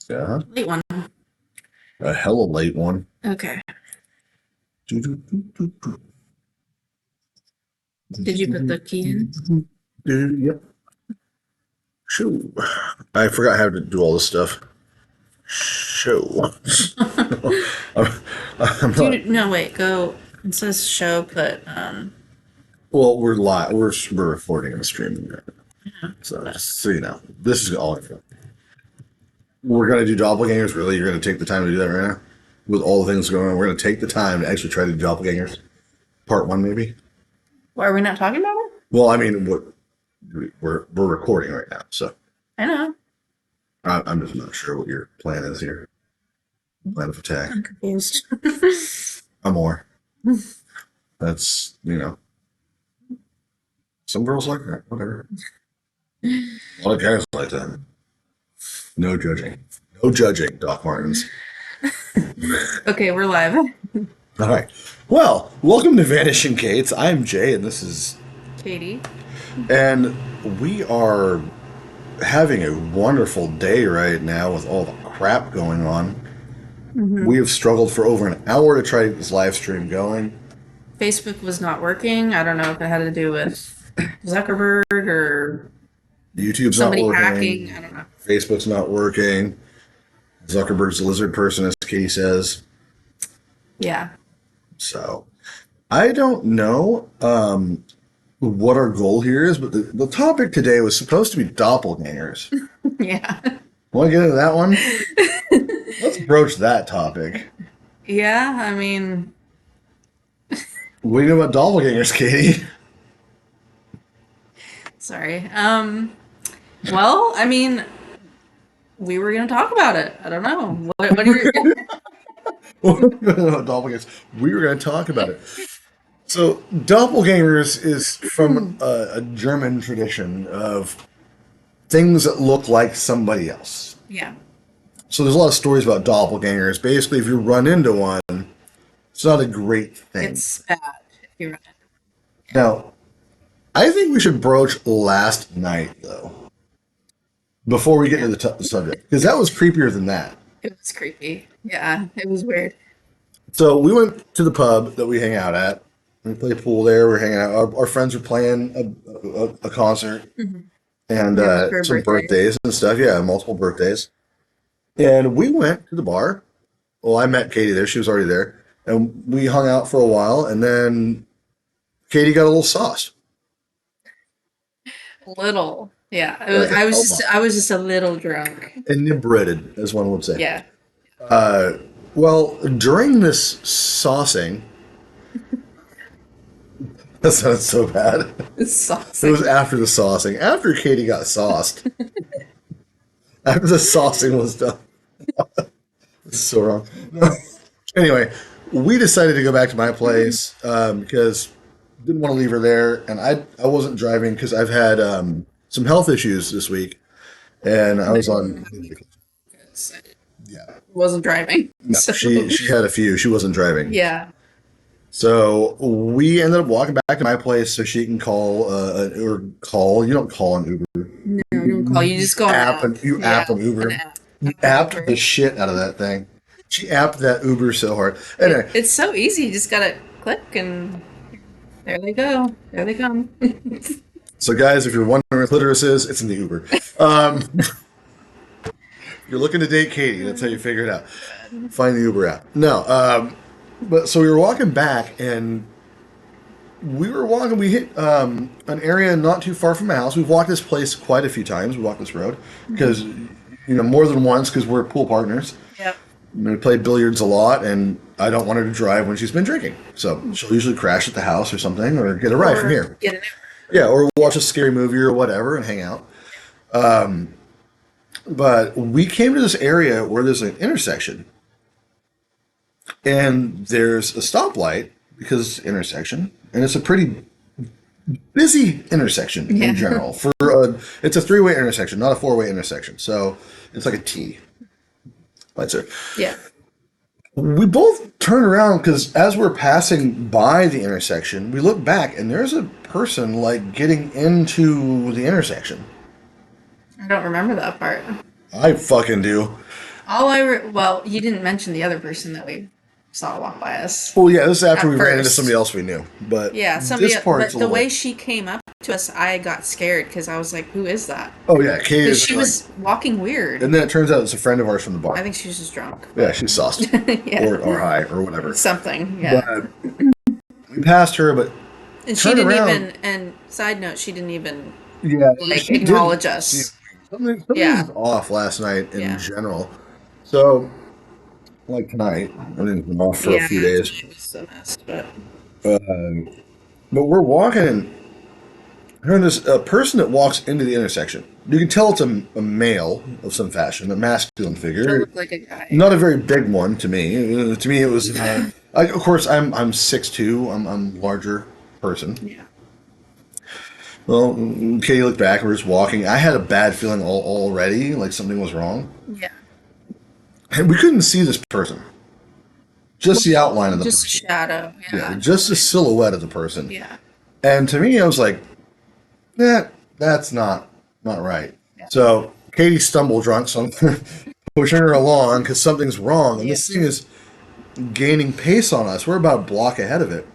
Yeah. Late one. A hella late one. Okay. Do, do, do, do, do. Did you put the key in? Yep. Shoo. I forgot how to do all this stuff. Shoo. I'm, I'm not. No, wait. Go. It says show. Put Well, we're live. We're recording and streaming right now. So just so you know, this is all info. We're gonna do doppelgangers. Really, you're gonna take the time to do that right now, with all the things going on. We're gonna take the time to actually try to do doppelgangers, part one maybe. Why are we not talking about it? Well, I mean, we're recording right now, so I know. I'm just not sure what your plan is here. Plan of attack. I'm confused. Amor. That's some girls like that. Whatever. A lot of guys like that. No judging. No judging, Doc Martens. Okay, we're live. All right. Well, welcome to Vanishing Kates. I'm Jay, and this is Katie. And we are having a wonderful day right now with all the crap going on. Mm-hmm. We have struggled for over an hour to try to get this live stream going. Facebook was not working. I don't know if it had to do with Zuckerberg or YouTube's somebody not working. hacking. I don't know. Facebook's not working. Zuckerberg's a lizard person, as Katie says. Yeah. So, I don't know what our goal here is, but the topic today was supposed to be doppelgangers. Yeah. Want to get into that one? Let's broach that topic. Yeah, I mean... What do you know about doppelgangers, Katie? Sorry. Well, I mean, we were going to talk about it. I don't know. What do you... Doppelgangers. We were going to talk about it. So, doppelgangers is from a German tradition of things that look like somebody else. Yeah. So there's a lot of stories about doppelgangers. Basically, if you run into one, it's not a great thing. It's bad if you run into one. Now, I think we should broach last night, though, before we get into the subject, because that was creepier than that. It was creepy. Yeah, it was weird. So we went to the pub that we hang out at. We play pool there. We're hanging out. Our friends were playing a concert and some birthdays and stuff. Yeah, multiple birthdays. And we went to the bar. Well, I met Katie there. She was already there. And we hung out for a while. And then Katie got a little sauced. Little. Yeah. I was just a little drunk. Inebriated, as one would say. Yeah. Well, during this saucing... That sounds so bad. Saucing. It was after the saucing. After Katie got sauced. After the saucing was done. This is so wrong. Anyway, we decided to go back to my place because didn't want to leave her there, and I wasn't driving because I've had some health issues this week, and I was on. Yeah, wasn't driving. No, so. She had a few. She wasn't driving. Yeah. So we ended up walking back to my place so she can call or call. You don't call an Uber. No, you don't call. You just go on app an Uber. You apped the shit out of that thing. She apped that Uber so hard. Anyway, it's so easy. You just gotta click and there they go. There they come. So guys, if you're wondering what clitoris is, it's in the Uber. You're looking to date Katie. That's how you figure it out. Find the Uber app. No, but so we were walking back and we were walking. We hit an area not too far from my house. We've walked this place quite a few times. We walked this road because more than once because we're pool partners. Yep. We play billiards a lot, and I don't want her to drive when she's been drinking. So she'll usually crash at the house or something, or get a ride from here. Get an Uber. Yeah, or watch a scary movie or whatever and hang out. But we came to this area where there's an intersection. And there's a stoplight because it's an intersection. And it's a pretty busy intersection in general. It's a three-way intersection, not a four-way intersection. So it's like a T. Lights are. Yeah. We both turn around because as we're passing by the intersection, we look back and there's a person like getting into the intersection. I don't remember that part. I fucking do. Well, you didn't mention the other person that we saw walk by us. Well, yeah, this is after At we ran into first. somebody else we knew. But Yeah, this part's but a the little. way she came up to us, I got scared because I was like, "Who is that?" Oh yeah, Katie Because is she like, was walking weird. and then it turns out it's a friend of ours from the bar. I think she was just drunk. Yeah, she's sauced Yeah, or high or whatever. something. Yeah, But we passed her, but and she turned didn't around. even. And side note, she didn't even Yeah, like she acknowledge didn't see us. something Yeah, was off last night in yeah, general. So, like tonight, I mean, been off for a yeah. few days. Tonight was a mess, but But we're walking, and there's a person that walks into the intersection. You can tell it's a male of some fashion, a masculine it figure. looked like a guy. Not a very big one to me. To me, it was. Of course, I'm 6'2". I'm larger person. Yeah, Well, Katie looked back. We were just walking. I had a bad feeling already, like something was wrong. yeah. And we couldn't see this person. Just the outline of the Just a person. shadow. Yeah, Yeah, just the silhouette of the person. yeah, And to me, I was like, that's not right. yeah. So Katie stumbled drunk, so I'm pushing her along because something's wrong. And Yeah. this thing is gaining pace on us. We're about a block ahead of it.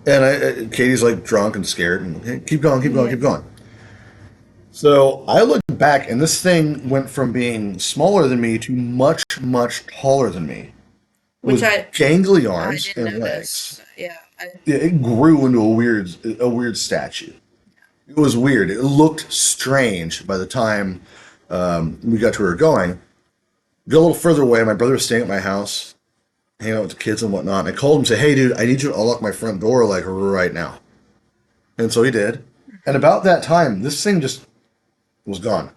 And Katie's like drunk and scared. And hey, keep going, keep going, keep going. So I looked back, and this thing went from being smaller than me to much, much taller than me. Which With gangly I arms didn't and notice. legs. Yeah, Yeah, it grew into a weird statue. It was weird. It looked strange by the time we got to where we were going. Go a little further away. My brother was staying at my house, hanging out with the kids and whatnot. And I called him and said, "Hey, dude, I need you to unlock my front door like right now." And so he did. And about that time, this thing just was gone.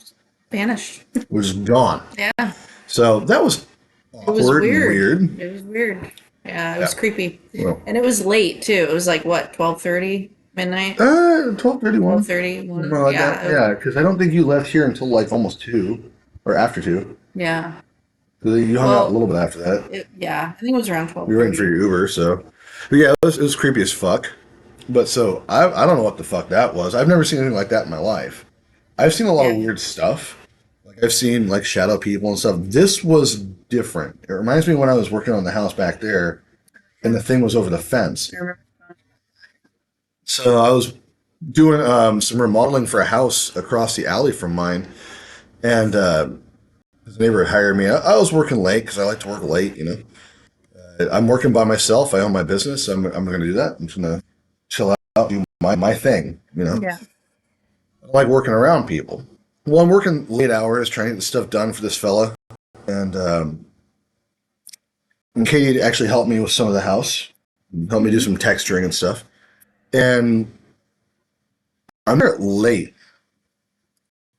vanished. It was gone. Yeah, So that was it was awkward and weird. weird. It was weird. Yeah, it was Yeah. creepy, Well, and it was late too. It was like what 12:30 midnight, 12:31. 12:31. Something like that. Yeah, Yeah, because I don't think you left here until like almost 2 or after 2. yeah. Because you hung out a Well, little bit after that. yeah. I think it was around We were waiting for 12:30. your Uber, so. But yeah, it was creepy as fuck. But so, I don't know what the fuck that was. I've never seen anything like that in my life. I've seen a lot of Yeah, weird stuff. Like, I've seen, like, shadow people and stuff. This was different. It reminds me when I was working on the house back there, and the thing was over the fence. I remember. So I was doing some remodeling for a house across the alley from mine, and his neighbor had hired me. I was working late because I like to work late, you know. I'm working by myself. I own my business. I'm going to do that. I'm just going to chill out, do my thing, you know. Yeah. I don't like working around people. Well, I'm working late hours trying to get stuff done for this fella, and Katie actually helped me with some of the house, helped me do some texturing and stuff, and I'm there late.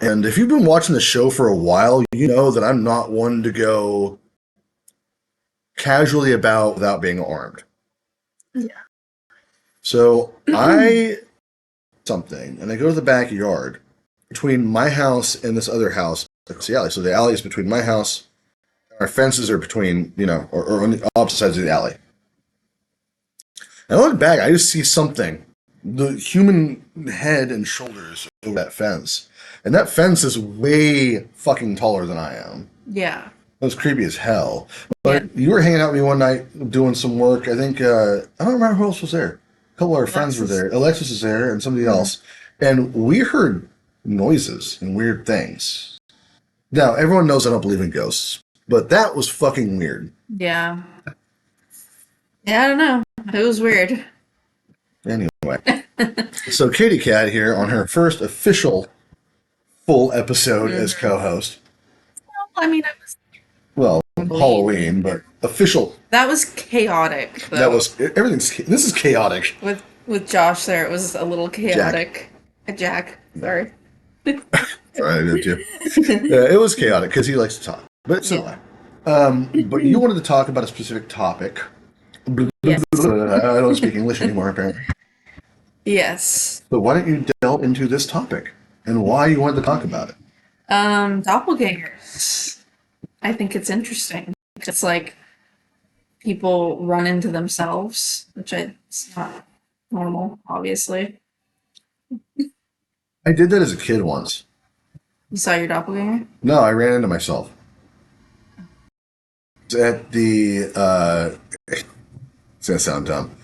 And if you've been watching the show for a while, you know that I'm not one to go casually about without being armed. Yeah. So I something, and I go to the backyard between my house and this other house across the alley. So the alley is between my house. Our fences are between, or on the opposite sides of the alley. And I look back, I just see something, the human head and shoulders over that fence. And that fence is way fucking taller than I am. Yeah. It was creepy as hell. Yeah. But you were hanging out with me one night doing some work. I think, I don't remember who else was there. A couple of our friends were there. Alexis was there and somebody else. And we heard noises and weird things. Now, everyone knows I don't believe in ghosts, but that was fucking weird. Yeah. Yeah, I don't know. It was weird. Anyway, so Katie Cat here on her first official full episode as co-host. I mean, it was Well, Halloween, but official. that was chaotic. Though. That was everything's. This is chaotic. with Josh there. It was a little chaotic. Jack. Sorry. Sorry, I did too. It was chaotic because he likes to talk, but it's Yeah. But you wanted to talk about a specific topic. Yes. I don't speak English anymore, apparently. Yes. So why don't you delve into this topic and why you wanted to talk about it? Doppelgangers. I think it's interesting. It's like people run into themselves, it's not normal, obviously. I did that as a kid once. You saw your doppelganger? No, I ran into myself. I was at the, it's going to sound dumb.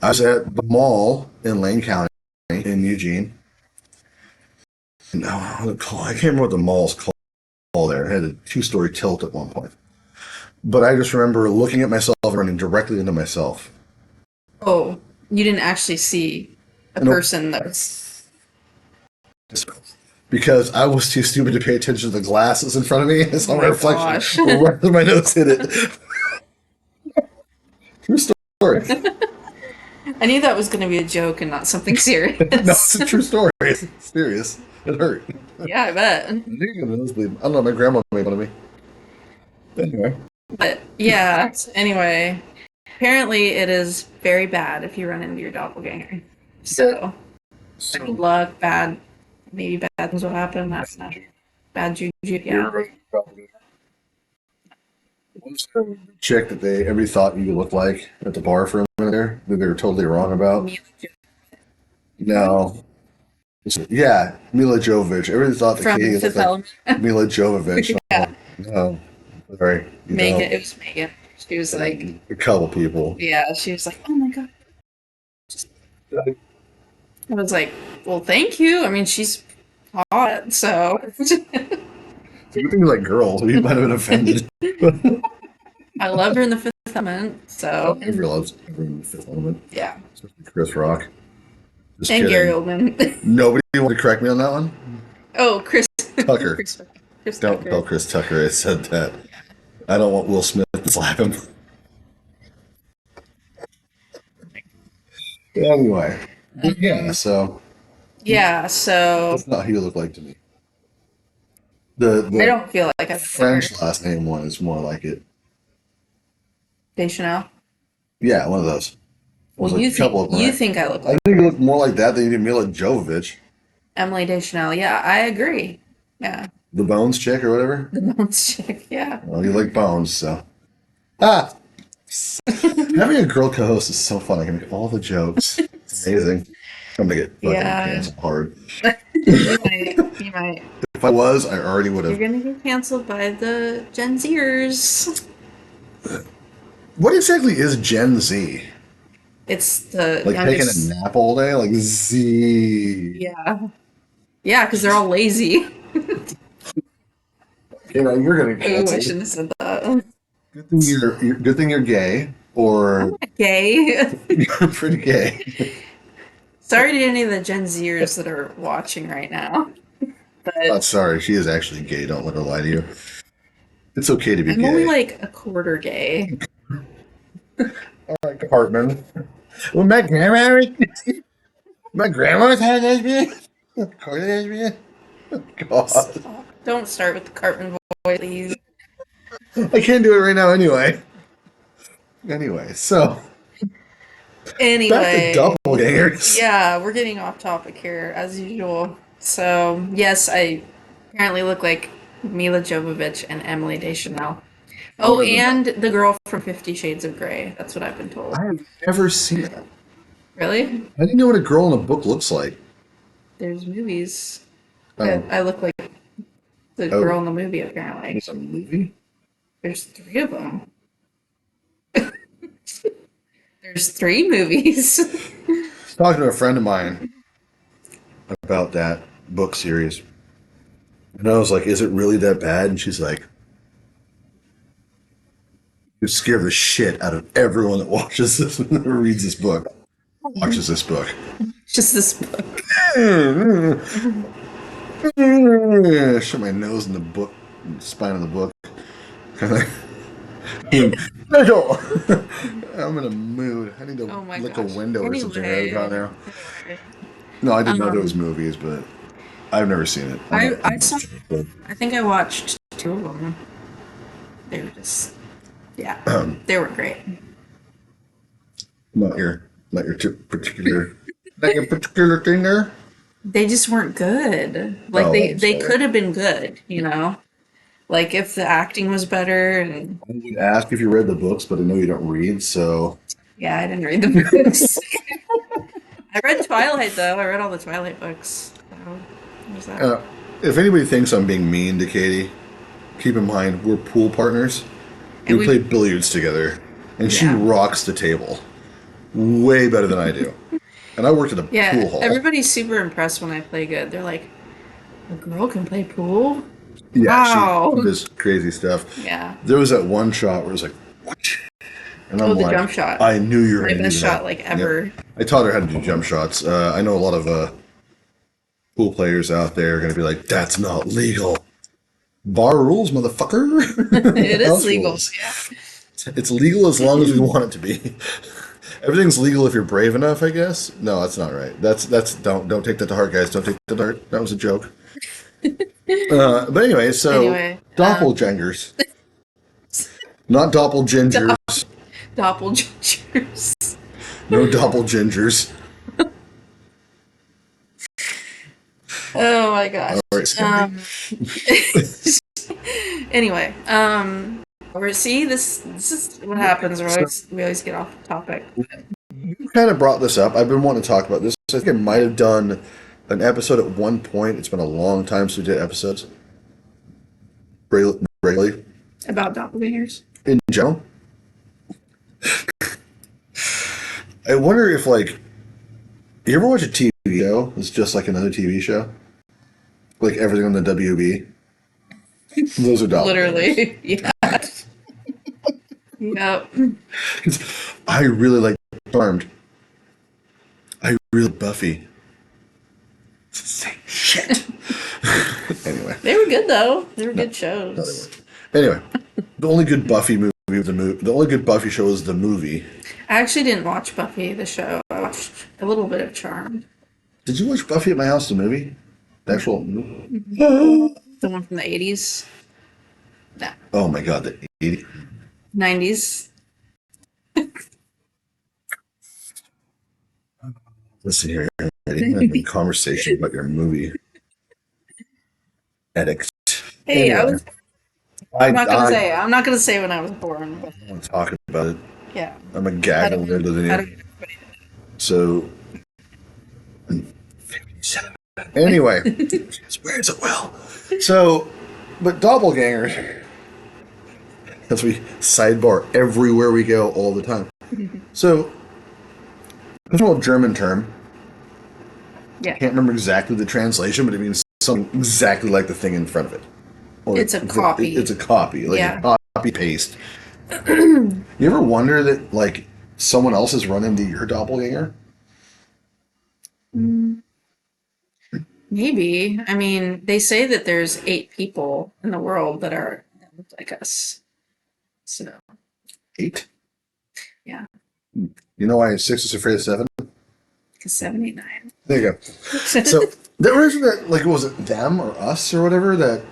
I was at the mall in Lane County in Eugene. No, I can't remember what the mall's called there. It had a two-story tilt at one point. But I just remember looking at myself and running directly into myself. Oh, you didn't actually see a Nope. person that was. Because I was too stupid to pay attention to the glasses in front of me. I saw Oh my my reflection gosh. right as my nose hit it. True story. I knew that was going to be a joke and not something serious. No, it's a true story. It's serious. It hurt. Yeah, I bet. I think I'm gonna nosebleed. I don't know. My grandma made fun of me. Anyway. But yeah, anyway, apparently it is very bad if you run into your doppelganger. So, good luck, maybe bad things will happen. That's not bad juju. Yeah. Chick that everybody thought you looked like at the bar for a minute there that they were totally wrong about. No. Yeah, Mila Jovovich. Everybody thought the From Katie Fifth looked like Element. Mila Jovovich. Yeah. No. Sorry. You Megan, don't. it was Megan. She was like, A couple people. yeah, she was like, oh my god. I was like, well, thank you. I mean, she's hot, so. You think like girls, you might have been offended. I loved her in the Fifth Element, so. Everyone loves everyone in the Fifth Element. Yeah. Especially Chris Rock. Just And kidding. Gary Oldman. Nobody wanted to correct me on that one? Oh, Chris Tucker. Chris Don't Tucker. tell Chris Tucker I said that. I don't want Will Smith to slap him. Anyway. Yeah, so Yeah, so that's not who you look like to me. I The don't feel like I French last name one is more like it. Deschanel. Yeah, one of those. Well, There's like a couple of them, you right? think I look I like think you look more like that than you do Mila Jovovich. Emily Deschanel. Yeah, I agree. Yeah, The Bones chick or whatever. the Bones chick. Yeah. Well, you like Bones, so. Ah! Having a girl co-host is so fun. I can make all the jokes. It's amazing. I'm gonna get fucking Yeah. canceled hard. You might. You might. If I was, I already would You're have. gonna get canceled by the Gen Zers. What exactly is Gen Z? It's the Like youngest. taking a nap all day? Like Z. Yeah. Yeah, because they're all lazy. You know, you're gonna Ooh, I cancel. shouldn't have said that. Good thing you're gay, or Gay. you're pretty gay. Sorry to any of the Gen Zers that are watching right now. But Oh, sorry, she is actually gay. Don't let her lie to you. It's okay to be I'm gay. only like a quarter gay. All right, Cartman. Well, my grandma's had an lesbian. Cartman lesbian. God, Don't start with the Cartman voice, please. I can't do it right now anyway. Anyway, so back to Anyway, doppelgangers. yeah, we're getting off topic here as usual. So yes, I apparently look like Mila Jovovich and Emily Deschanel. Oh, Older than and the girl from 50 Shades of Grey. That's what I've been told. I have never seen it. Really? I didn't know what a girl in a book looks like. There's movies. Oh, I look like the Oh. girl in the movie, apparently. it's a movie? There's 3 of them. There's 3 movies. I was talking to a friend of mine about that book series. And I was like, is it really that bad? And she's like, you scare the shit out of everyone that watches this, reads this book, watches this book. Just this book. Shut my nose in the book, spine of the book. Nigel! I'm in a mood. I need to Oh my lick gosh. a window or something Anyway. right about now. No, I didn't know there was movies, but I've never seen it. I saw. I think I watched 2 of them. They were just, yeah, they were great. Not your particular thing there. They just weren't good. Like Oh, they I'm they sorry. could have been good, you know. Like if the acting was better, and I would ask if you read the books, but I know you don't read, so yeah, I didn't read the books. I read Twilight though. I read all the Twilight books. So there's that. if anybody thinks I'm being mean to Katie, keep in mind we're pool partners. And We play billiards together, and she Yeah. rocks the table way better than I do. And I worked at a pool hall. Everybody's super impressed when I play good. They're like, a girl can play pool? Yeah, Wow. she does crazy stuff. Yeah. There was that one shot where it was like, what? And I'm Oh, the like, jump shot. I knew you were My going to do best that. shot, like, ever. Yep. I taught her how to do jump shots. I know a lot of pool players out there are going to be like, that's not legal. Bar rules, motherfucker. It is House legal. rules. Yeah. It's legal as long as we want it to be. Everything's legal if you're brave enough, I guess. No, that's not right. That's don't take that to heart, guys. Don't take that to heart. That was a joke. But anyway, Anyway, doppelgangers, not doppelgingers. Doppelgangers. No doppelgingers. Oh my gosh. All right, Anyway, see this is what happens. We always get off topic. you kind of brought this up. I've been wanting to talk about this. I think I might have done an episode at one point. It's been a long time since we did episodes. Regularly. About doppelgangers. In general. I wonder if, like, you ever watch a TV show that's just like another TV show? Like everything on the WB? Those are doppelgangers. Literally, yeah. Yep. I really like Charmed. I really like Buffy. It's the same shit. Anyway. They were good though. They were good No, shows. they weren't. Anyway, the only good Buffy movie was the only good Buffy show was the movie. I actually didn't watch Buffy the show. I watched a little bit of Charmed. Did you watch Buffy at My House, the movie? The actual movie? The one from the 80s. No. Oh my god, the 80s. 90s. Listen here, Eddie. I'm having a conversation about your movie. Edit. Hey, Anyway, I'm not gonna say when I was born, but I want to talk about it. yeah. I'm a gag I on don't- than I you. don't- So, anyway, where's it well? So, but doppelganger. As we sidebar everywhere we go all the time. So, it's an old German term. Yeah. Can't remember exactly the translation, but it means something exactly like the thing in front of it. Or It's a copy. It's a copy, like Yeah. a copy paste. You ever wonder that, like, someone else has run into your doppelganger? Maybe. I mean, they say that there's 8 people in the world that are like us. So, 8? yeah. You know why 6 is afraid of 7? 79. There you go. So there wasn't that, like, was it them or us or whatever that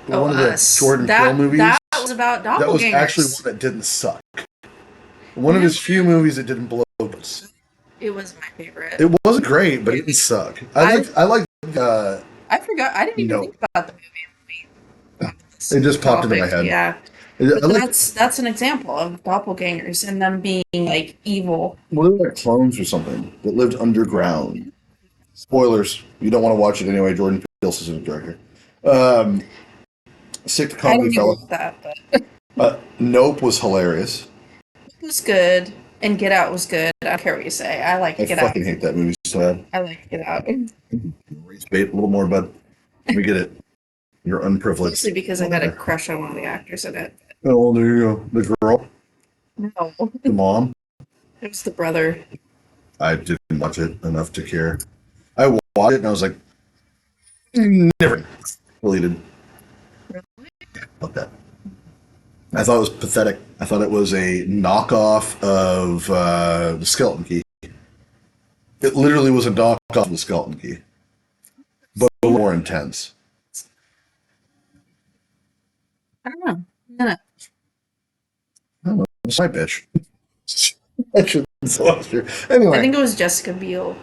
one of the Us. Jordan Peele movies That was about doppelgangers. that was actually one that didn't suck. One of his few movies that didn't blow up. It was my favorite. It wasn't great, but it didn't suck. I like. I forgot. I didn't even No. think about the movie. It just popped into my head. Yeah. I But like, that's an example of doppelgangers and them being like evil. well, they were like clones or something that lived underground. Spoilers. You don't want to watch it anyway. Jordan Peele's assistant director. Sick I comedy didn't fella. even that, but Nope was hilarious. it was good. And Get Out was good. I don't care what you say. I like I Get Out. fucking hate that movie so bad. I like Get Out. Raise bait a little more, bud. We get it. You're unprivileged. Mostly because I got a crush on one of the actors in it. Oh, there you go. The girl, No, the mom. it was the brother. I didn't watch it enough to care. I watched it and I was like, never deleted. About that. I thought it was pathetic. I thought it was a knockoff of the Skeleton Key. It literally was a knockoff of the Skeleton Key, but more intense. I don't know. No. I don't know. It's my bitch. I shouldn't lost her. Anyway, I think it was Jessica Biel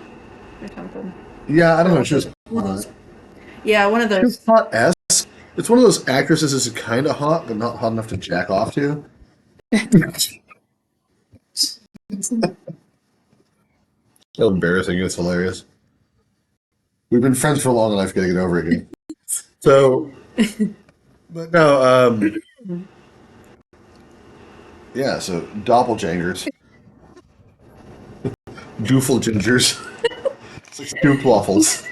or something. yeah, I don't know. She was Yeah, one of She was those. hot as. It's one of those actresses that's kind of hot, but not hot enough to jack off to. So embarrassing. It's hilarious. We've been friends for long enough getting it over again. So, but no, yeah. So doppelgangers, doofle gingers, it's like stooped waffles.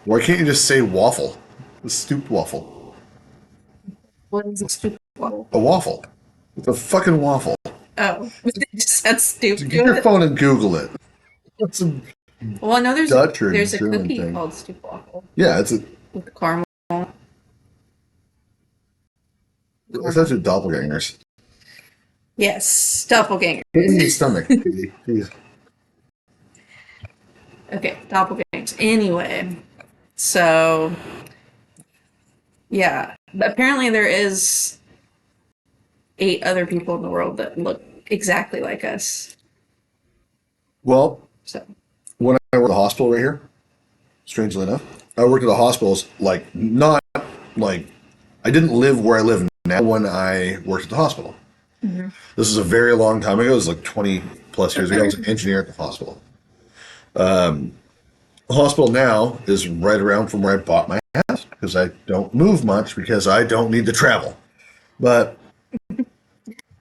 Why can't you just say waffle? The stooped waffle. What is a stupid waffle? A waffle. It's a fucking waffle. Oh, it just said stupid. Get your phone and Google it. That's a Well, I know Dutch or there's a German cookie thing. called stupid waffle Yeah, it's a. with caramel. It's actually doppelgangers. Yes, doppelganger. Hit me in the stomach. Jeez. Okay, doppelgangers. Anyway, so yeah, apparently there is 8 other people in the world that look exactly like us. Well, So when I worked at the hospital right here, strangely enough, I worked at the hospitals like not like I didn't live where I live now when I worked at the hospital. This is a very long time ago. It was like 20 plus years ago. I was an engineer at the hospital. The hospital now is right around from where I bought my house because I don't move much because I don't need to travel. But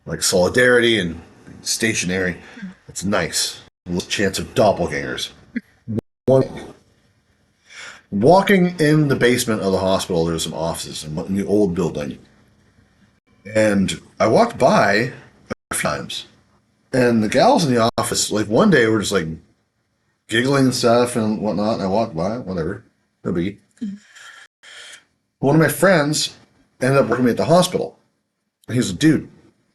like solidarity and stationary, it's nice. A little chance of doppelgangers. One, walking in the basement of the hospital, there's some offices in the old building. And I walked by a few times. And the gals in the office, like one day, were just like giggling and stuff and whatnot. And I walked by, whatever, no biggie. One of my friends ended up working with me at the hospital. And he's like, dude,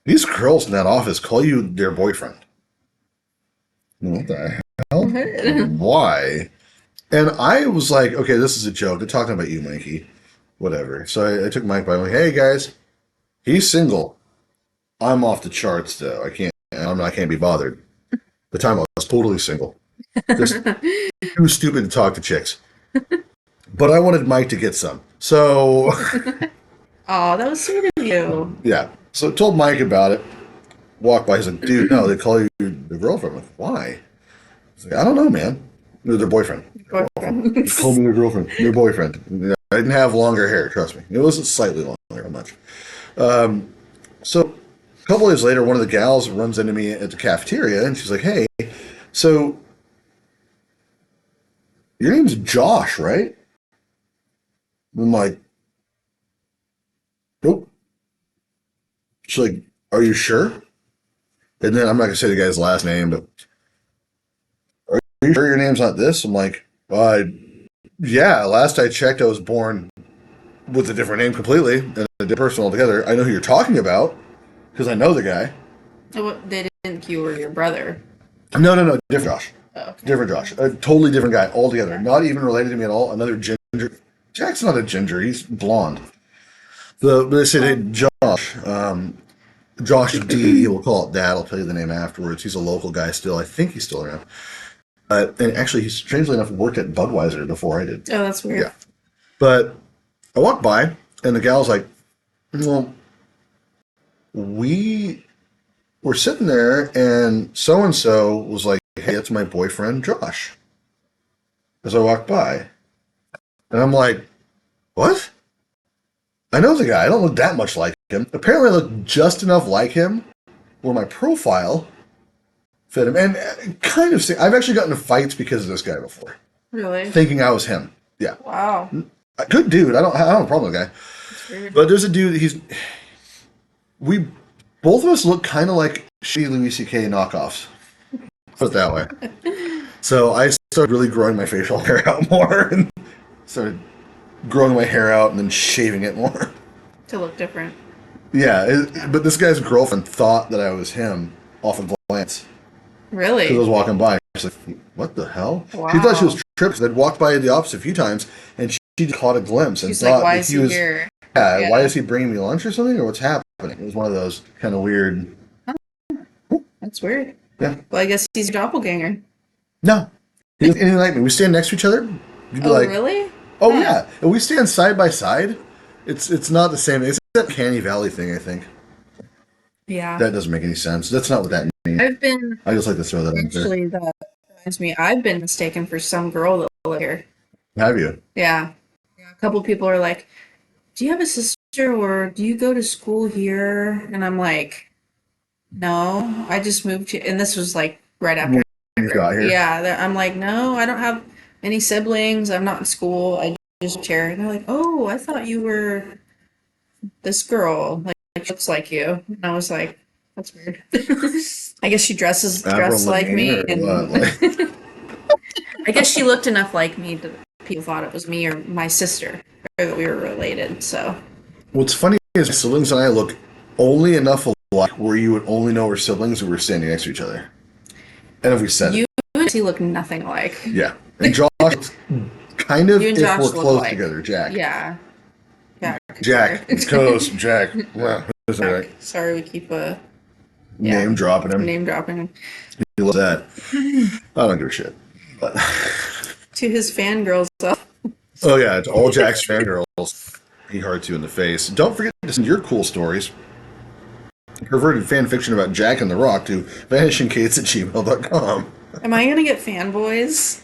these girls in that office call you their boyfriend. What the hell? Why? And I was like, okay, this is a joke. They're talking about you, Mikey. Whatever. So I took Mike by. I'm like, hey guys, he's single. I'm off the charts though. I can't be bothered. The time I was totally single. Just too stupid to talk to chicks. But I wanted Mike to get some. So oh, that was sweet of you. yeah. So I told Mike about it. Walked by, he's like, dude, no, they call you the girlfriend. I'm like, why? He's like, I don't know, man. They're their boyfriend. Boyfriend. They called me their girlfriend. Their boyfriend. I didn't have longer hair, trust me. It wasn't slightly longer, not much. So a couple days later, one of the gals runs into me at the cafeteria, and she's like, hey, so your name's Josh, right? I'm like, nope. She's like, are you sure? And then I'm not going to say the guy's last name, but are you sure your name's not this? I'm like, yeah, last I checked, I was born with a different name completely and a different person altogether. I know who you're talking about because I know the guy. So they didn't think you were your brother. No, different Josh. Oh, okay. Different Josh. A totally different guy altogether. Not even related to me at all. Another ginger. Jack's not a ginger. He's blonde. They said, hey, Josh. Josh D. We'll call it that. I'll tell you the name afterwards. He's a local guy still. I think he's still around. And actually, he's strangely enough worked at Budweiser before I did. Oh, that's weird. Yeah. But I walked by, and the gal's like, well, we were sitting there, and so-and-so was like, hey, it's my boyfriend, Josh. As I walked by. And I'm like, what? I know the guy. I don't look that much like him. Apparently, I look just enough like him where my profile fit him. And kind of, I've actually gotten into fights because of this guy before. Really? Thinking I was him. Yeah. Wow. Good dude. I don't have a problem with the guy. That's weird. But there's a dude, we both of us look kind of like shitty Louis C.K. knockoffs. Put it that way. So I started really growing my facial hair out more and started growing my hair out and then shaving it more. To look different. Yeah, but this guy's girlfriend thought that I was him off a glance. Really? Because I was walking by. She's like, what the hell? Wow. She thought she was tripped. They'd walked by the office a few times and she caught a glimpse and She's thought like, why that is he here? Yeah, Yeah. why is he bringing me lunch or something? Or what's happening? It was one of those kind of weird. That's weird. Yeah. Well, I guess he's a doppelganger. No. He doesn't anything like me. We stand next to each other. You'd be Oh, like, really? oh, Huh. yeah. And we stand side by side. It's not the same. It's that Canny Valley thing, I think. Yeah. That doesn't make any sense. That's not what that means. I've been I just like to throw that out there. actually that reminds me. I've been mistaken for some girl that lived here. Have you? Yeah. A couple people are like, "Do you have a sister, or do you go to school here?" And I'm like, "No, I just moved here." And this was like right after. When you got here? Yeah, I'm like, "No, I don't have any siblings. I'm not in school. I just chair." And they're like, "Oh, I thought you were this girl. Like she looks like you." And I was like, "That's weird." I guess she dresses Avril dressed like Lavigne me, or what? and Like, I guess she looked enough like me that people thought it was me or my sister, or that we were related. So what's funny is my siblings and I look only enough alike where you would only know we're siblings if we were standing next to each other. And if we said you it. and she look nothing alike. Yeah. And Josh looks kind of, You and if we're Josh look close alike. together, Jack. Yeah. Yeah. Jack. Toast, Jack. Wow. Jack. Sorry, we keep Name dropping him. name dropping him. He loves that. I don't give a shit. But To his fangirls. oh yeah, it's all Jack's fangirls. He hearts you in the face. Don't forget to send your cool stories. Perverted fan fiction about Jack and the Rock to vanishingkates@gmail.com. Am I gonna get fanboys?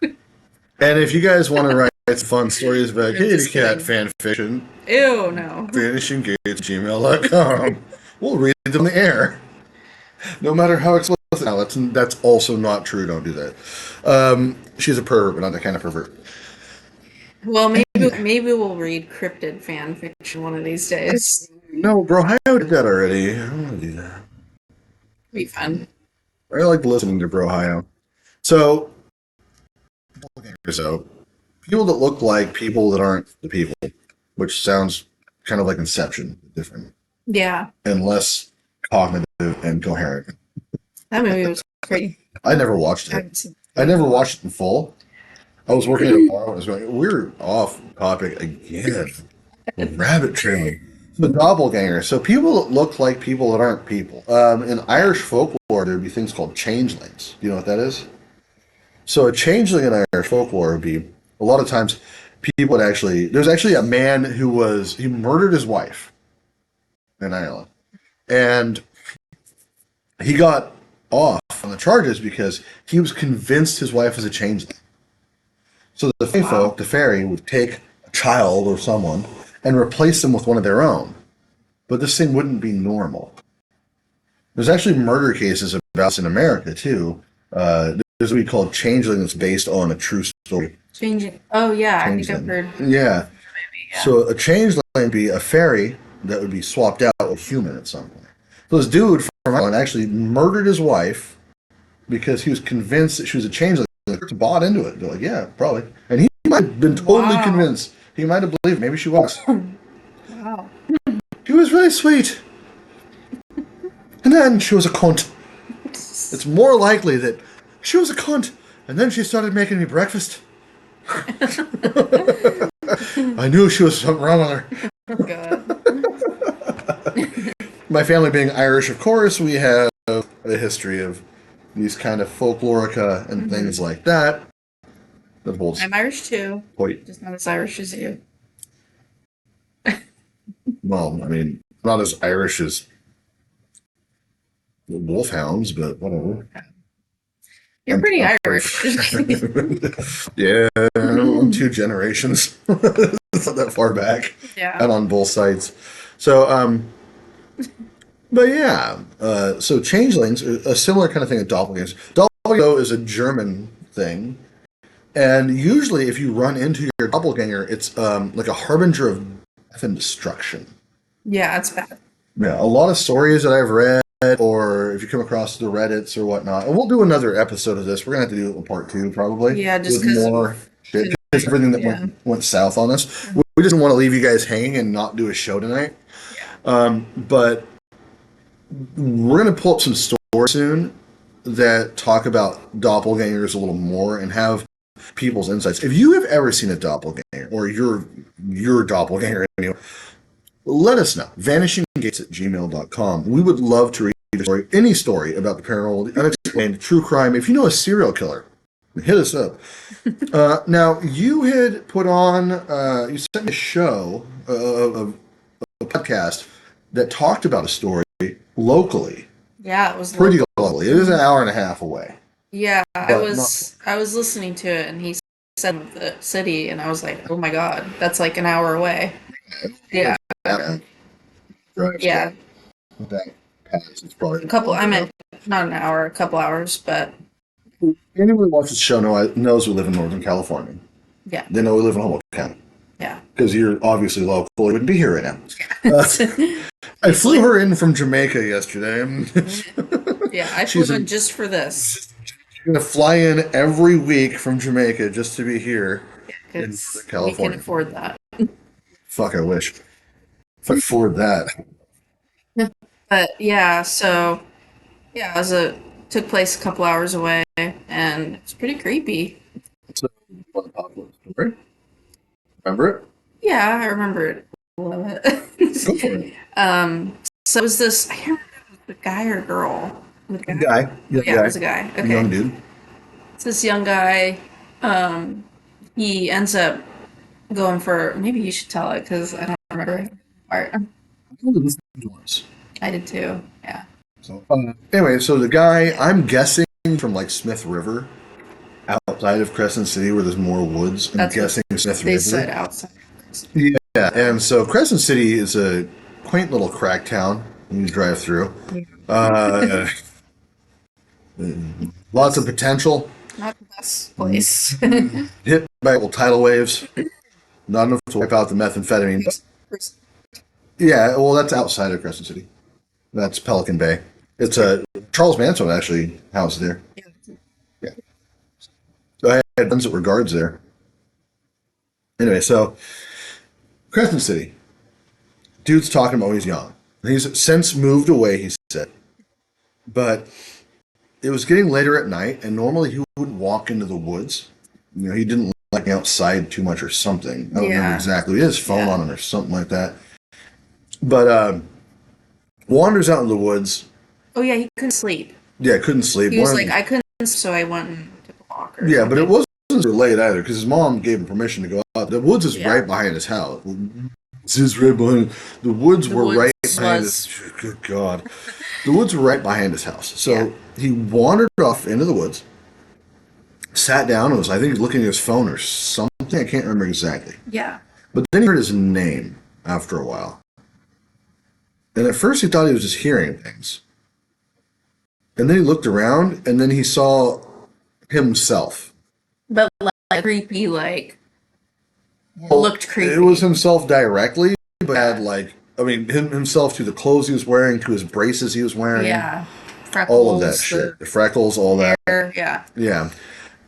And if you guys want to write some fun stories about Katie just Cat kidding. fan fiction, Ew, no. vanishingkates@gmail.com. We'll read them on the air. No matter how explicit. Now, that's also not true. Don't do that. She's a pervert, but not that kind of pervert. Well, maybe we'll read cryptid fan fiction one of these days. No, bro, I did that already. I don't want to do that. Be fun. I like listening to Brohio. So, people that look like people that aren't the people, which sounds kind of like Inception, different Yeah, and less cognitive and coherent. that movie was great. I never watched I it. haven't seen I never watched it in full. I was working at a bar and I was going, we're off topic again. Rabbit trailing. The doppelganger. So people that look like people that aren't people. In Irish folklore, there'd be things called changelings. Do you know what that is? So a changeling in Irish folklore would be, a lot of times, people would actually, there's actually a man he murdered his wife in Ireland. And he got off on the charges because he was convinced his wife was a changeling. So the fey folk, the fairy, would take a child or someone and replace them with one of their own. But this thing wouldn't be normal. There's actually murder cases about this in America, too. There's what we call changeling that's based on a true story. Changing. Oh yeah, Changeling. I think I've heard. Yeah. Yeah. So a changeling would be a fairy that would be swapped out with a human at some point. So this dude from Ireland actually murdered his wife because he was convinced that she was a changeling. The church bought into it. They're like, yeah, probably. And he might have been totally convinced. He might have believed maybe she was. Wow. She was really sweet. And then she was a cunt. It's more likely that she was a cunt, and then she started making me breakfast. I knew she was something wrong with her. Oh, God. My family being Irish, of course, we have a history of these kind of folklorica and things like that. That holds. I'm Irish too. Point. Just not as Irish as you. Well, I mean, not as Irish as wolfhounds, but whatever. You're pretty Irish. Yeah, I'm 2 generations. It's not that far back. Yeah. And on both sides. So, but yeah, so changelings are a similar kind of thing to doppelgangers. Doppelganger is a German thing. And usually if you run into your doppelganger, it's like a harbinger of death and destruction. Yeah, it's bad. Yeah, a lot of stories that I've read, or if you come across the Reddits or whatnot, and we'll do another episode of this. We're gonna have to do it in part 2 probably. Yeah, just with because more shit, because everything that went south on us. We just want to leave you guys hanging and not do a show tonight. Yeah. But we're gonna pull up some stories soon that talk about doppelgangers a little more and have people's insights. If you have ever seen a doppelganger or your doppelganger anyway, let us know. vanishinggates@gmail.com. We would love to read a story, any story about the paranormal, the unexplained, true crime. If you know a serial killer, hit us up. Now, you had put on, you sent me a show, a podcast that talked about a story locally. Yeah, it was Pretty locally. It was an hour and a half away. Yeah, But I was listening to it, and he said the city, and I was like, oh my god, that's like an hour away. Yeah. Yeah. That pass is probably A couple, I meant not an hour, a couple hours, but anyone who watches the show knows we live in Northern California. yeah. They know we live in Humboldt County. Yeah. Because you're obviously local. You wouldn't be here right now. I flew her in from Jamaica yesterday. Yeah, I flew in just for this. She's going to fly in every week from Jamaica just to be here in California. We can afford that. Fuck, I wish. If I afford that. But yeah, so yeah, took place a couple hours away, and it's pretty creepy. It's a fun apocalypse story. Remember it? Yeah, I remember it. Love it. Go for it. So it was this, I can't remember if it was the guy or girl. The guy. Guy. It was a guy. Okay. Young dude. It's this young guy. He ends up going for, maybe you should tell it because I don't remember part. I did too. Yeah. So anyway, so the guy, I'm guessing from like Smith River, outside of Crescent City, where there's more woods. I'm guessing Smith River. They said outside. Yeah, and so Crescent City is a quaint little crack town when you drive through. Lots of potential. Not the best place. Hit by tidal waves. Not enough to wipe out the methamphetamine. Yeah, well, that's outside of Crescent City. That's Pelican Bay. It's Charles Manson actually housed there. Yeah. So I had friends that were guards there. Anyway, so Crescent City. Dude's talking about when he's young. He's since moved away, he said. But it was getting later at night, and normally he would walk into the woods. You know, he didn't like outside too much or something. I don't remember exactly. He had his phone on him or something like that. But wanders out in the woods. Oh yeah, he couldn't sleep. Yeah, couldn't sleep. He was like, I couldn't, so I went and took a walk. Or something. But it wasn't late either because his mom gave him permission to go out. The woods is right behind his house. This is right behind. The woods were right behind his. Good God, the woods were right behind his house. So he wandered off into the woods, sat down, and was I think looking at his phone or something. I can't remember exactly. Yeah. But then he heard his name after a while. And at first he thought he was just hearing things. And then he looked around and then he saw himself. But like creepy, like looked creepy. It was himself directly, but had like, I mean, himself to the clothes he was wearing, to his braces he was wearing. Yeah. Freckles. All of that shit. The freckles, all that. Yeah. Yeah.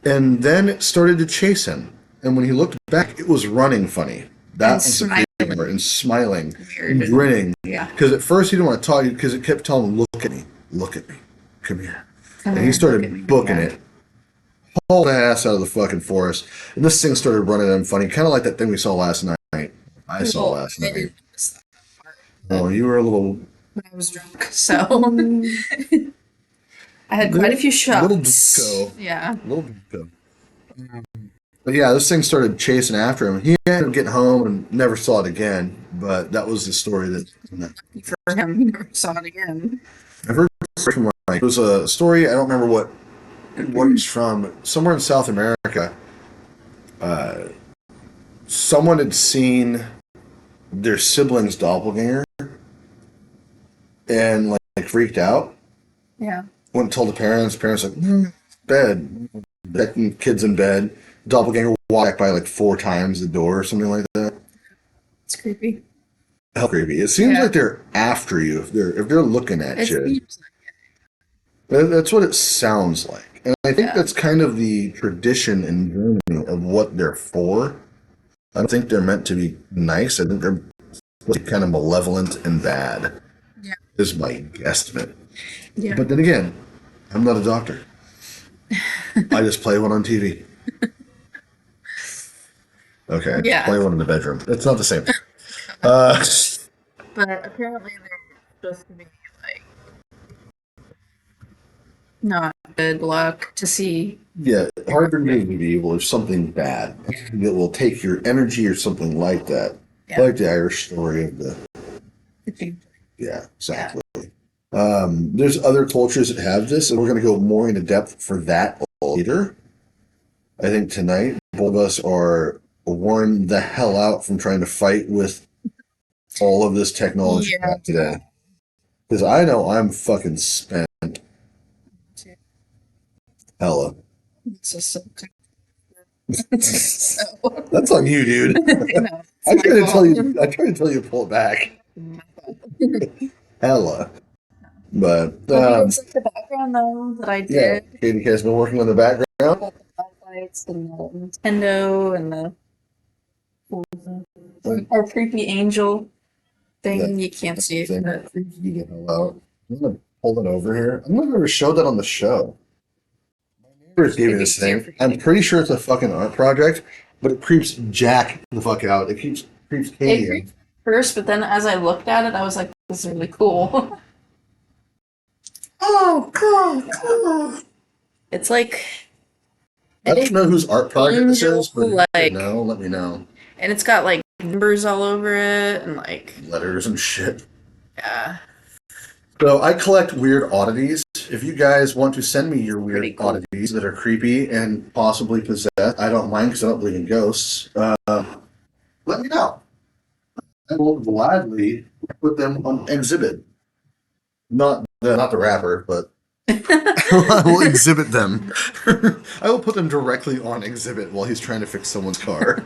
And then it started to chase him. And when he looked back, it was running funny. That was the creepy part. And smiling. Weird. And grinning. Yeah. Because at first he didn't want to talk because it kept telling him, look at me. Look at me. Come here. And he started booking it. Hauled the ass out of the fucking forest. And this thing started running at him funny. Kind of like that thing we saw last night. I saw last night. Oh, you were a little... I was drunk, so... I had quite a few shots. Little disco. Yeah. Little disco. But yeah, this thing started chasing after him. He ended up getting home and never saw it again. But that was the story that... For him, he never saw it again. I've heard from like, it was a story, I don't remember what it's from, somewhere in South America. Someone had seen their sibling's doppelganger and like freaked out. Yeah. Went and told the parents. Parents like, bed. Kids in bed. Doppelganger walked by like 4 times the door or something like that. It's creepy. Hell creepy. It seems like they're after you if they're looking at you. That's what it sounds like. And I think that's kind of the tradition in Germany of what they're for. I don't think they're meant to be nice. I think they're kind of malevolent and bad. Yeah. Is my guesstimate. Yeah. But then again, I'm not a doctor. I just play one on TV. Okay. Yeah. Play one in the bedroom. It's not the same. But apparently they're supposed to be like not good luck to see. Yeah, harder to be evil or something bad that will take your energy or something like that. Yeah. Like the Irish story of the. Yeah, exactly. Yeah. There's other cultures that have this, and we're going to go more into depth for that later. I think tonight both of us are worn the hell out from trying to fight with all of this technology we have today. Because I know I'm fucking spent. Hella. So, That's on you, dude. no, I tried to tell you. I tried to tell you to pull it back. Hella. But it's like the background though that I did. Yeah, Katie has been working on the background. The lights and the Nintendo and our creepy angel thing you can't see it. That freaks you the hell out. I'm gonna pull it over here. I'm not gonna show that on the show. My neighbors gave me this thing. I'm pretty sure it's a fucking art project, but it creeps Jack the fuck out. It creeps Katie. It creeped first, but then as I looked at it, I was like, "This is really cool." Oh, cool. It's like I don't know whose art project this is, but like, let me know. And it's got like numbers all over it and like Letters and shit. Yeah. So I collect weird oddities. If you guys want to send me your weird oddities that are creepy and possibly possessed, I don't mind because I don't believe in ghosts. Let me know. I will gladly put them on exhibit. Not the rapper, but I will exhibit them. I will put them directly on exhibit while he's trying to fix someone's car.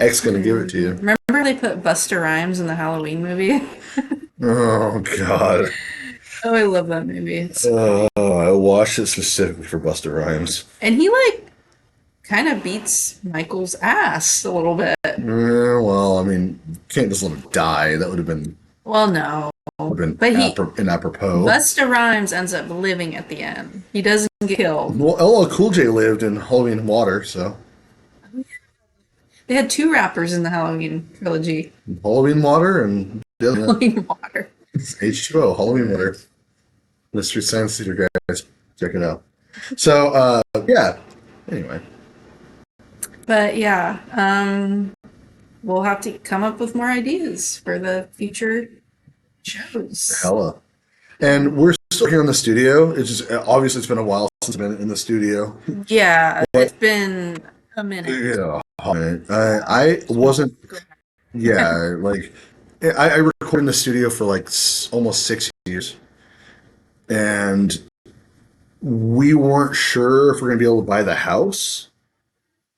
X gonna give it to you. Remember they put Busta Rhymes in the Halloween movie? Oh God. Oh, I love that movie. I watched it specifically for Busta Rhymes. And he like kind of beats Michael's ass a little bit. Well, I mean, can't just let him die. That would have been. Well, no. Would have but been inapropos. Busta Rhymes ends up living at the end. He doesn't get killed. Well, LL Cool J lived in Halloween Water, so. They had 2 rappers in the Halloween trilogy. Halloween Water and Halloween Water. H2O, Halloween Water. Mystery Science Theater guys, check it out. So, yeah. Anyway. But yeah, we'll have to come up with more ideas for the future shows. Hella. And we're still here in the studio. It's just obviously it's been a while since I've been in the studio. Yeah, it's been a minute. Yeah, I wasn't. Yeah, like I recorded in the studio for like almost 6 years, and we weren't sure if we're gonna be able to buy the house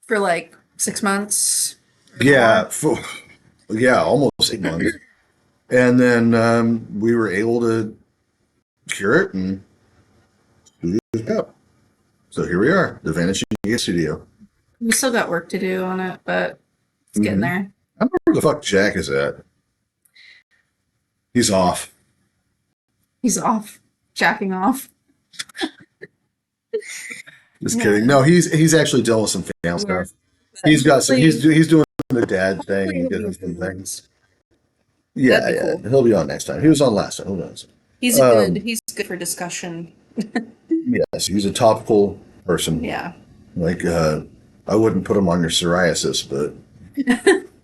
For like 6 months. Yeah, almost 8 months, and then we were able to cure it and studio is up. So here we are, the Vanishing Gate Studio. We still got work to do on it, but it's getting there. I don't know where the fuck Jack is at. He's off. He's off. Jacking off. Just kidding. No, he's actually dealing with some family stuff. He's got some. He's doing the dad thing and getting some things. Yeah, yeah. Cool. He'll be on next time. He was on last time. Who knows? He's good. He's good for discussion. Yes, he's a topical person. Yeah. Like I wouldn't put him on your psoriasis, but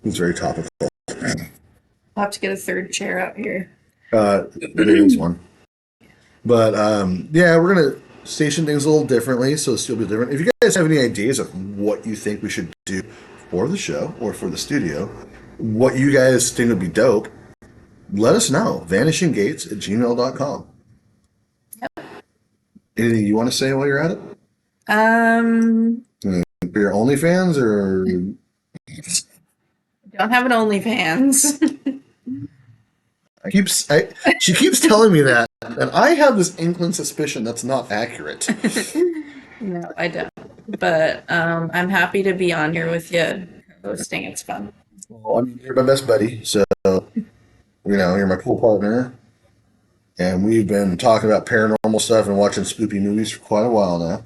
he's very topical. I'll have to get a third chair out here. There is one. But yeah, we're gonna station things a little differently, so it's still be different. If you guys have any ideas of what you think we should do for the show or for the studio, what you guys think would be dope, let us know. vanishinggates@gmail.com. Yep. Anything you want to say while you're at it? For your OnlyFans or? Don't have an OnlyFans. She keeps telling me that, and I have this inkling suspicion that's not accurate. No, I don't. But I'm happy to be on here with you hosting. It's fun. Well, I mean, you're my best buddy, so you're my cool partner, and we've been talking about paranormal stuff and watching spooky movies for quite a while now.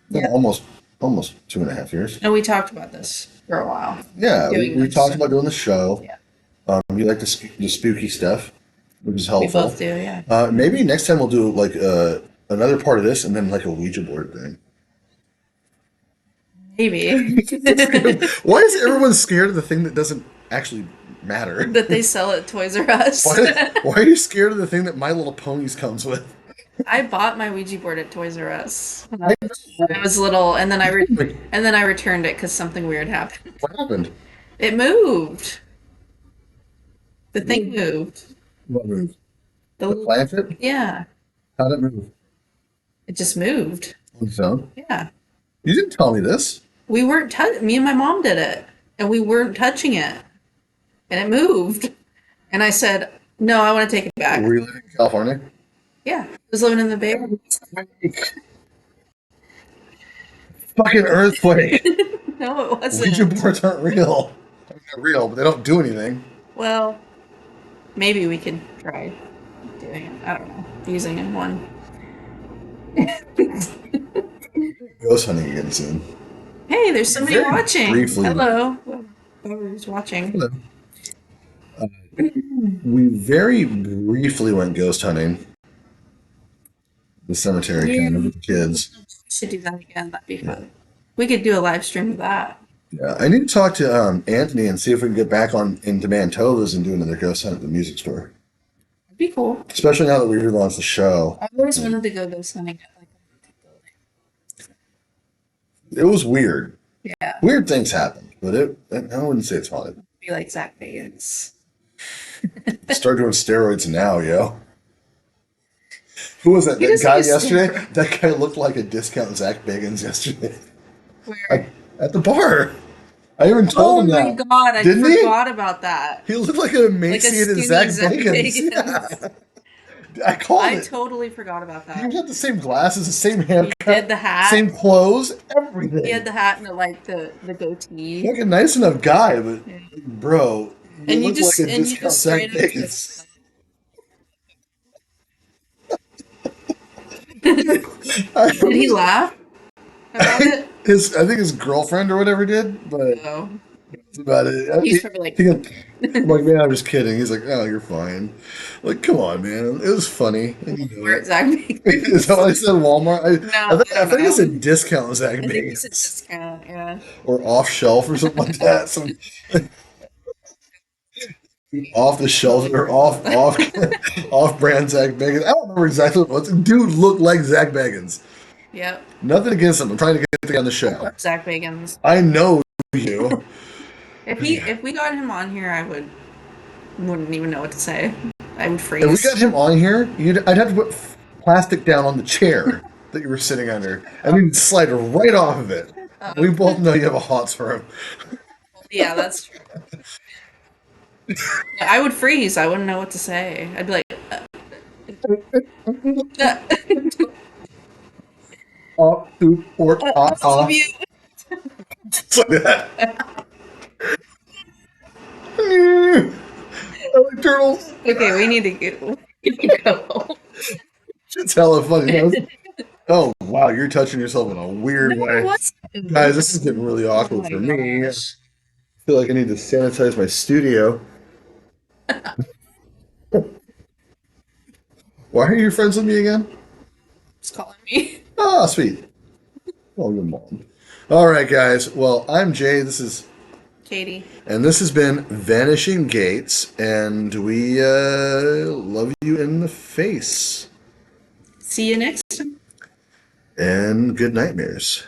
Yeah, almost 2.5 years. And we talked about this for a while. Yeah, we talked about doing the show. Yeah. You like the spooky stuff, which is helpful. We both do, yeah. Maybe next time we'll do like another part of this and then like a Ouija board thing. Maybe. Why is everyone scared of the thing that doesn't actually matter? That they sell at Toys R Us. Why are you scared of the thing that My Little Ponies comes with? I bought my Ouija board at Toys R Us. I I was little, and then I returned it because something weird happened. What happened? It moved. The thing moved. What moved? The The planet? Yeah, How'd it move? it just moved. On its own? Yeah, You didn't tell me this. we weren't me and my mom did it, and we weren't touching it, and it moved. And I said, "No, I want to take it back." Were you living in California? Yeah, I was living in the Bay Area. Fucking earthquake. No, it Ouija wasn't. boards aren't real. I mean, they're real, but they don't do anything. Well, maybe we could try doing it. I don't know, using one. Ghost hunting again soon. Hey, there's somebody Very watching. briefly. Hello. Whoever's watching. Hello. We very briefly went ghost hunting. The cemetery kind of with the kids. We should do that again. That'd be fun. We could do a live stream of that. Yeah, I need to talk to Anthony and see if we can get back on into Mantovas and do another ghost hunt at the music store. It'd be cool. Especially now that we relaunched the show. I've always wanted to go ghost hunting at like a building. It was weird. Yeah. Weird things happened, but I wouldn't say it's haunted. Be like Zach Bagans. Start doing steroids now, yo. Who was that? He That doesn't guy use yesterday? steroids. That guy looked like a discount Zach Bagans yesterday. Where? At the bar. I even told him that. Oh my god, I Didn't he? forgot about that. He looked like an emaciated skinny Zach Zach Bagans. Bagans. Yeah. I called I it. totally forgot about He that. had the same glasses, the same haircut, He did the hat. same clothes, everything. He had the hat and the goatee. Like a nice enough guy, but bro, And you look just like a and you discount just Zach straight up Bagans. Did he laugh about it? I think his girlfriend or whatever did, but No. that's about it. He's probably like, I'm like, man, I'm just kidding. He's like, oh, you're fine. Like, come on, man. It was funny. And you know where it. Zach Bagans. Is that what I said? Walmart? I think it's a know. discount Zach I think it's a Bagans. discount, yeah. Or off shelf or something like that. Some off the shelf or off brand Zach Bagans. I don't remember exactly what it was. Dude looked like Zach Bagans. Yep. Nothing against him. I'm trying to get the guy on the show. Zach Bagans. I know you. If we got him on here, wouldn't even know what to say. I would freeze. If we got him on here, I'd have to put plastic down on the chair that you were sitting under, and he'd slide right off of it. We both know you have a hots for him. Yeah, that's true. Yeah, I would freeze. I wouldn't know what to say. I'd be like, I love you. It's like that. I like turtles. Okay, we need to go. It's hella funny. Oh, wow, you're touching yourself in a weird way. Guys, this is getting really awkward for me. I feel like I need to sanitize my studio. Why are you friends with me again? Just calling me. Ah, sweet. Oh, your mom. All right, guys. Well, I'm Jay. This is Katie. And this has been Vanishing Gates, and we love you in the face. See you next time. And good nightmares.